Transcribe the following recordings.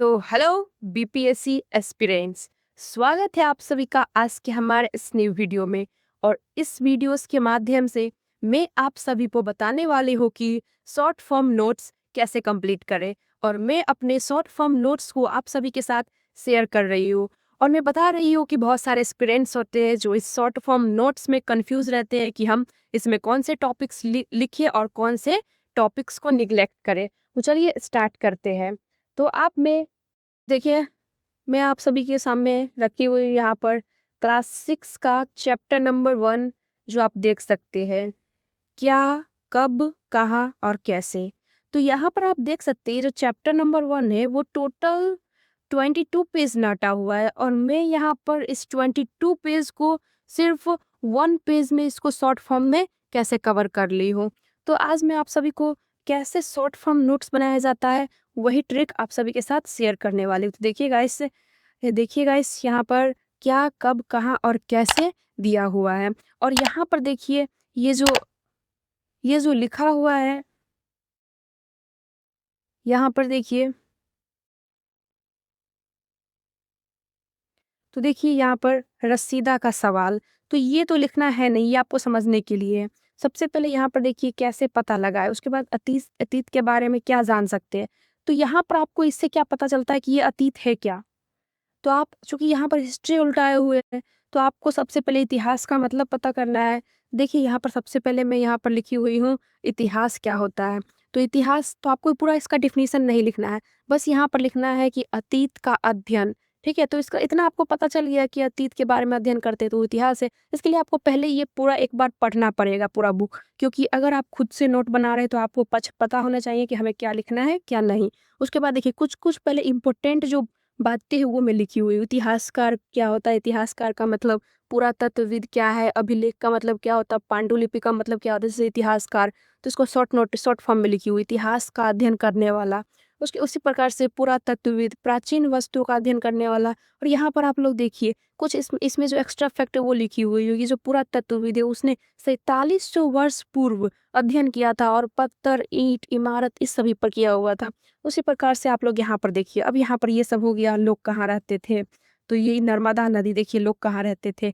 तो hello BPSC aspirants, स्वागत है आप सभी का आज के हमारे इस न्यू वीडियो में। और इस वीडियोस के माध्यम से मैं आप सभी को बताने वाली हूँ कि शॉर्ट फॉर्म नोट्स कैसे कंप्लीट करें। और मैं अपने शॉर्ट फॉर्म नोट्स को आप सभी के साथ शेयर कर रही हूँ। और मैं बता रही हूँ कि बहुत सारे एस्पिरेंट्स होते हैं जो इस शॉर्ट फॉर्म नोट्स में कंफ्यूज रहते हैं कि हम इसमें कौन से टॉपिक्स लिखें और कौन से टॉपिक्स को निगलेक्ट करें। तो चलिए स्टार्ट करते हैं। तो आप में देखिए, मैं आप सभी के सामने रखी हुई यहाँ पर क्लास 6 का चैप्टर नंबर 1 जो आप देख सकते हैं, क्या, कब, कहाँ और कैसे। तो यहाँ पर आप देख सकते हैं जो चैप्टर नंबर 1 है वो टोटल 22 पेज नाटा हुआ है। और मैं यहाँ पर इस 22 पेज को सिर्फ 1 पेज में इसको शॉर्ट फॉर्म में कैसे कवर कर ली हूँ। तो आज मैं आप सभी को कैसे शॉर्ट फॉर्म नोट्स बनाया जाता है वही ट्रिक आप सभी के साथ शेयर करने वाली हूँ। तो देखिएगा इस यहाँ पर क्या, कब, कहाँ और कैसे दिया हुआ है। और यहाँ पर देखिए ये जो लिखा हुआ है, यहाँ पर देखिए, तो देखिए यहाँ पर रसीदा का सवाल, तो ये तो लिखना है नहीं, ये आपको समझने के लिए है। सबसे पहले यहाँ पर देखिए कैसे पता लगाए, उसके बाद अतीत अतीत के बारे में क्या जान सकते हैं। तो यहाँ पर आपको इससे क्या पता चलता है कि ये अतीत है क्या। तो आप चूंकि यहाँ पर हिस्ट्री उल्टाए हुए हैं तो आपको सबसे पहले इतिहास का मतलब पता करना है। देखिए यहाँ पर सबसे पहले मैं यहाँ पर लिखी हुई हूँ इतिहास क्या होता है। तो इतिहास तो आपको पूरा इसका डिफिनीशन नहीं लिखना है, बस यहाँ पर लिखना है कि अतीत का अध्ययन। ठीक है, तो इसका इतना आपको पता चल गया कि अतीत के बारे में अध्ययन करते तो इतिहास है। इसके लिए आपको पहले ये पूरा एक बार पढ़ना पड़ेगा पूरा बुक, क्योंकि अगर आप खुद से नोट बना रहे हैं तो आपको पता होना चाहिए कि हमें क्या लिखना है क्या नहीं। उसके बाद देखिए कुछ कुछ पहले इंपॉर्टेंट जो बातें हैं वो मैं लिखी हुई हूँ। इतिहासकार क्या होता है, इतिहासकार का मतलब पुरातत्वविद क्या है, अभिलेख का मतलब क्या होता है, पांडुलिपि का मतलब क्या होता है, जैसे इतिहासकार। तो इसको शॉर्ट फॉर्म में लिखी हुई, इतिहास का अध्ययन करने वाला। उसके उसी प्रकार से पुरातत्वविद, प्राचीन वस्तुओं का अध्ययन करने वाला। और यहाँ पर आप लोग देखिए कुछ इसमें जो एक्स्ट्रा फैक्ट है वो लिखी हुई होगी। जो पुरातत्वविद है उसने 4700 वर्ष पूर्व अध्ययन किया था और पत्थर, ईंट, इमारत इस सभी पर किया हुआ था। उसी प्रकार से आप लोग यहाँ पर देखिए, अब यहाँ पर ये सब हो गया लोग कहाँ रहते थे। तो यही नर्मदा नदी, देखिए लोग कहाँ रहते थे।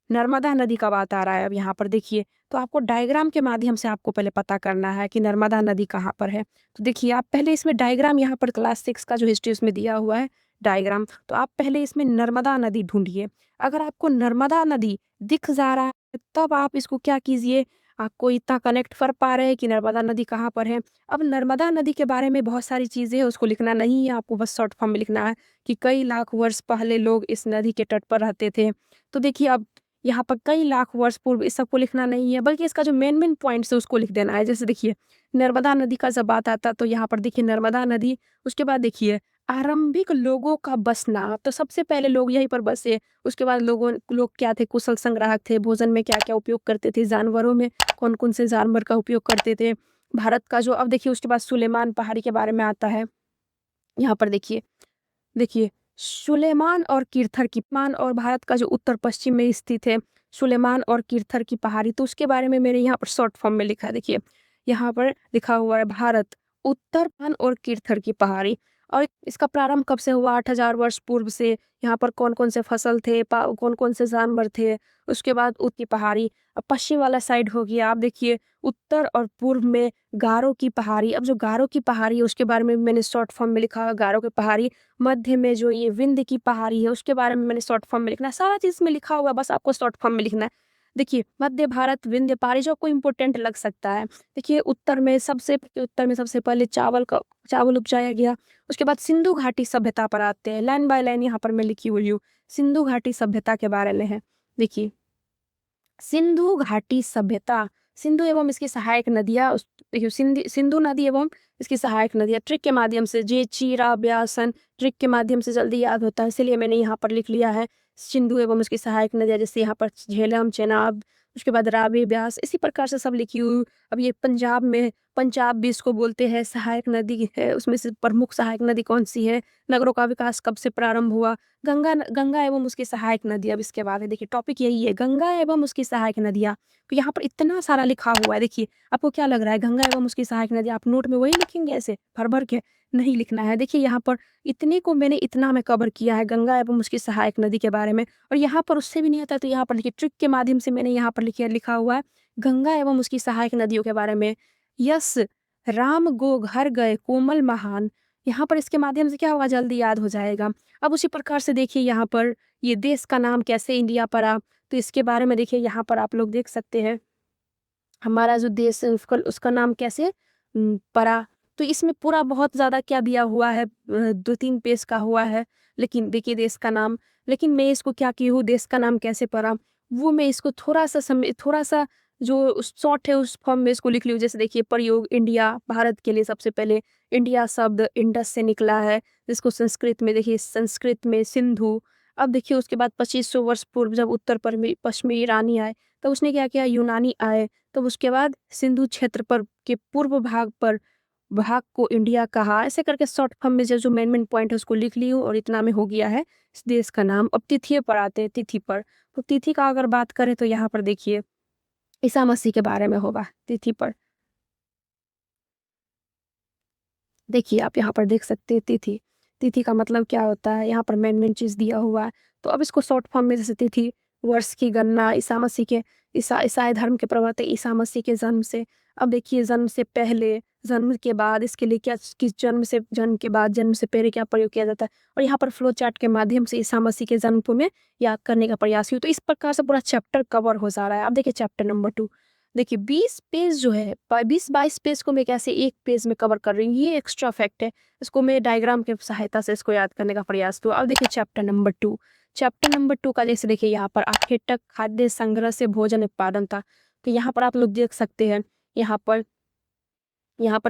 नर्मदा नदी का बात आ रहा है। अब यहाँ पर देखिए, तो आपको डायग्राम के माध्यम से आपको पहले पता करना है कि नर्मदा नदी कहाँ पर है। तो देखिए आप पहले इसमें डायग्राम, यहाँ पर क्लास 6 का जो हिस्ट्री उसमें दिया हुआ है डायग्राम, तो आप पहले इसमें नर्मदा नदी ढूंढिए। अगर आपको नर्मदा नदी दिख जा रहा है तब आप इसको क्या कीजिए, आपको इतना कनेक्ट कर पा रहे हैं कि नर्मदा नदी कहाँ पर है। अब नर्मदा नदी के बारे में बहुत सारी चीज़ें हैं, उसको लिखना नहीं है, आपको बस शॉर्ट फॉर्म में लिखना है कि कई लाख वर्ष पहले लोग इस नदी के तट पर रहते थे। तो देखिए अब यहाँ पर कई लाख वर्ष पूर्व इस सबको लिखना नहीं है, बल्कि इसका जो मेन पॉइंट्स है उसको लिख देना है। जैसे देखिए नर्मदा नदी का जब बात आता तो यहाँ पर देखिए नर्मदा नदी, उसके बाद देखिए आरंभिक लोगों का बसना, तो सबसे पहले लोग यहीं पर बसे। उसके बाद लोग क्या थे, कुशल संग्राहक थे, भोजन में क्या क्या उपयोग करते थे, जानवरों में कौन कौन से जानवर का उपयोग करते थे, भारत का जो, अब देखिए उसके बाद सुलेमान पहाड़ी के बारे में आता है। यहाँ पर देखिए देखिए सुलेमान और किरथर की मान, और भारत का जो उत्तर पश्चिम में स्थित है सुलेमान और किरथर की पहाड़ी, तो उसके बारे में मैंने यहाँ पर शॉर्ट फॉर्म में लिखा है। देखिए यहाँ पर लिखा हुआ है भारत, उत्तर मान और किरथर की पहाड़ी। और इसका प्रारंभ कब से हुआ, 8000 वर्ष पूर्व से। यहाँ पर कौन कौन से फसल थे, कौन कौन से जानवर थे। उसके बाद उत्तर की पहाड़ी, अब पश्चिम वाला साइड हो गया। आप देखिए उत्तर और पूर्व में गारो की पहाड़ी। अब जो गारो की पहाड़ी है उसके बारे में मैंने शॉर्ट फॉर्म में लिखा है, गारो की पहाड़ी। मध्य में जो ये विंध्य की पहाड़ी है उसके बारे में मैंने शॉर्ट फॉर्म में लिखना है। सारा चीज में लिखा हुआ है, बस आपको शॉर्ट फॉर्म में लिखना है। देखिए मध्य भारत, विंध्य पहाड़ी, जो आपको इंपॉर्टेंट लग सकता है। देखिए उत्तर में सबसे पहले चावल उपजाया गया। उसके बाद सिंधु घाटी सभ्यता पर आते हैं, लाइन बाय लाइन यहाँ पर मैं लिखी हुई हूँ। सिंधु घाटी सभ्यता के बारे में है। देखिए सिंधु घाटी सभ्यता, सिंधु एवं इसकी सहायक नदियाँ, देखिए सिंधु नदी एवं इसकी सहायक नदियाँ, ट्रिक के माध्यम से, जे चीरा व्यासन, ट्रिक के माध्यम से जल्दी याद होता है, इसलिए मैंने यहाँ पर लिख लिया है सिंधु एवं इसकी सहायक नदियाँ। जैसे यहाँ पर झेलम, चेनाब, उसके बाद रावी, ब्यास, इसी प्रकार से सब लिखी हुई। अब ये पंजाब भी इसको बोलते हैं, सहायक नदी है। उसमें से प्रमुख सहायक नदी कौन सी है, नगरों का विकास कब से प्रारंभ हुआ, गंगा एवं उसकी सहायक नदियाँ। अब इसके बाद है देखिए टॉपिक यही है, गंगा एवं उसकी सहायक नदियाँ। तो यहाँ पर इतना सारा लिखा हुआ है। देखिए आपको क्या लग रहा है, गंगा एवं उसकी सहायक नदियाँ, आप नोट में वही लिखेंगे ऐसे भर भर के, नहीं लिखना है। देखिए यहाँ पर इतने को मैंने इतना में कवर किया है गंगा एवं उसकी सहायक नदी के बारे में, और यहाँ पर उससे भी नहीं आता तो यहाँ पर देखिए ट्रिक के माध्यम से मैंने यहाँ पर लिखा हुआ है गंगा एवं उसकी सहायक नदियों के बारे में। यस, राम गो घर गए कोमल महान, यहाँ पर इसके माध्यम से क्या होगा, जल्दी याद हो जाएगा। अब उसी प्रकार से देखिए यहाँ पर ये देश का नाम कैसे इंडिया पड़ा, तो इसके बारे में देखिए यहाँ पर आप लोग देख सकते हैं हमारा जो देश है उसका नाम कैसे पड़ा। तो इसमें पूरा बहुत ज़्यादा क्या दिया हुआ है, 2-3 पेज का हुआ है, लेकिन देखिए देश का नाम, लेकिन मैं इसको क्या की हूँ, देश का नाम कैसे पड़ा वो मैं इसको थोड़ा सा जो शॉर्ट है उस फॉर्म में इसको लिख ली हूँ। जैसे देखिए प्रयोग इंडिया, भारत के लिए सबसे पहले इंडिया शब्द इंडस से निकला है, जिसको संस्कृत में देखिए संस्कृत में सिंधु। अब देखिए उसके बाद 2500 वर्ष पूर्व जब उत्तर पश्चिमी ईरानी आए, तब उसने क्या किया, यूनानी आए, तब उसके बाद सिंधु क्षेत्र पर के पूर्व भाग को इंडिया कहा। ऐसे करके शॉर्ट फॉर्म में जो मेन पॉइंट है उसको लिख ली हूँ, और इतना में हो गया है इस देश का नाम। अब तिथि पर आते हैं, तिथि पर। तो तिथि का अगर बात करें तो यहाँ पर देखिए ईसा मसीह के बारे में होगा तिथि पर। देखिए आप यहाँ पर देख सकते हैं तिथि, तिथि का मतलब क्या होता है, यहाँ पर मेन चीज़ दिया हुआ है। तो अब इसको शॉर्ट फॉर्म में जैसे तिथि, वर्ष की गणना, ईसा मसीह के ईसाई धर्म के प्रवर्तक ईसा मसीह के जन्म से। अब देखिए जन्म से पहले, जन्म के बाद, इसके लिए क्या, किस जन्म के बाद, जन्म से पहले क्या प्रयोग किया जाता है, और यहाँ पर फ्लो चार्ट के माध्यम से ईसा मसीह के जन्म को मैं याद करने का प्रयास की। तो इस प्रकार से पूरा चैप्टर कवर हो जा रहा है। अब देखिए चैप्टर नंबर 2, देखिए 20 पेज जो है, 20-22 पेज को मैं कैसे एक पेज में कवर कर रही हूँ, ये एक्स्ट्रा फैक्ट है। इसको मैं डायग्राम के सहायता से इसको याद करने का प्रयास किया। अब देखिए चैप्टर नंबर 2, चैप्टर नंबर 2 का जैसे देखिए यहाँ पर आखिर तक खाद्य संग्रह से भोजन उत्पादन था। तो यहाँ पर आप लोग देख सकते हैं, यहाँ पर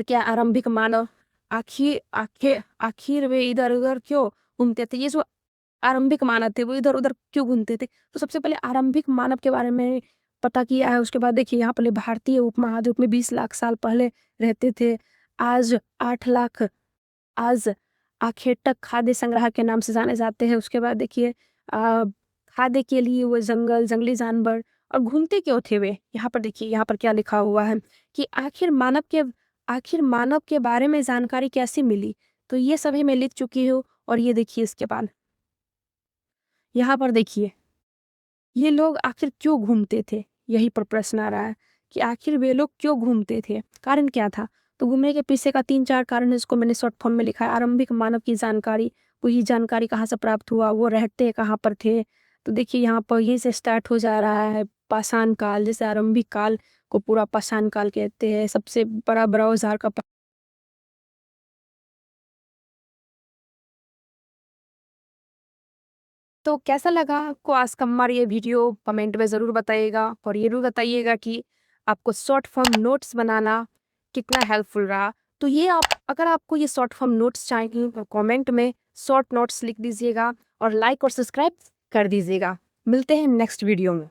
क्या, आरंभिक मानव, आखिर आखिर आखिर वे इधर उधर क्यों घूमते थे, ये जो आरंभिक मानव थे वो इधर उधर क्यों घूमते थे। तो सबसे पहले आरंभिक मानव के बारे में पता किया है। उसके बाद देखिए यहाँ पहले भारतीय उपमहाद्वीप में 20 लाख साल पहले रहते थे। आज 8 लाख, आज आखेटक खाद्य संग्रह के नाम से जाने जाते हैं। उसके बाद देखिए खाद्य के लिए वो जंगली जानवर, और घूमते क्यों थे वे, यहाँ पर देखिए यहाँ पर क्या लिखा हुआ है कि आखिर मानव के बारे में जानकारी कैसे मिली। तो ये सभी मैं लिख चुकी हूँ। और ये देखिए इसके बाद यहाँ पर देखिए ये लोग आखिर क्यों घूमते थे, यही पर प्रश्न आ रहा है कि आखिर वे लोग क्यों घूमते थे, कारण क्या था। तो घूमने के पीछे का 3-4 कारण है, इसको मैंने शॉर्ट फॉर्म में लिखा है। आरंभिक मानव की जानकारी, वही जानकारी कहाँ से प्राप्त हुआ, वो रहते कहाँ पर थे। तो देखिए यहाँ पर यहीं से स्टार्ट हो जा रहा है पाषाण काल। जैसे आरंभिक काल को पूरा पाषाण काल कहते हैं। सबसे बड़ा औजार का तो कैसा लगा आपको आज का हमारा ये वीडियो, कमेंट में ज़रूर बताइएगा। और ये भी बताइएगा कि आपको शॉर्ट फॉर्म नोट्स बनाना कितना हेल्पफुल रहा। तो ये अगर आपको ये शॉर्ट फॉर्म नोट्स चाहिए तो कमेंट में शॉर्ट नोट्स लिख दीजिएगा, और लाइक और सब्सक्राइब कर दीजिएगा। मिलते हैं नेक्स्ट वीडियो में।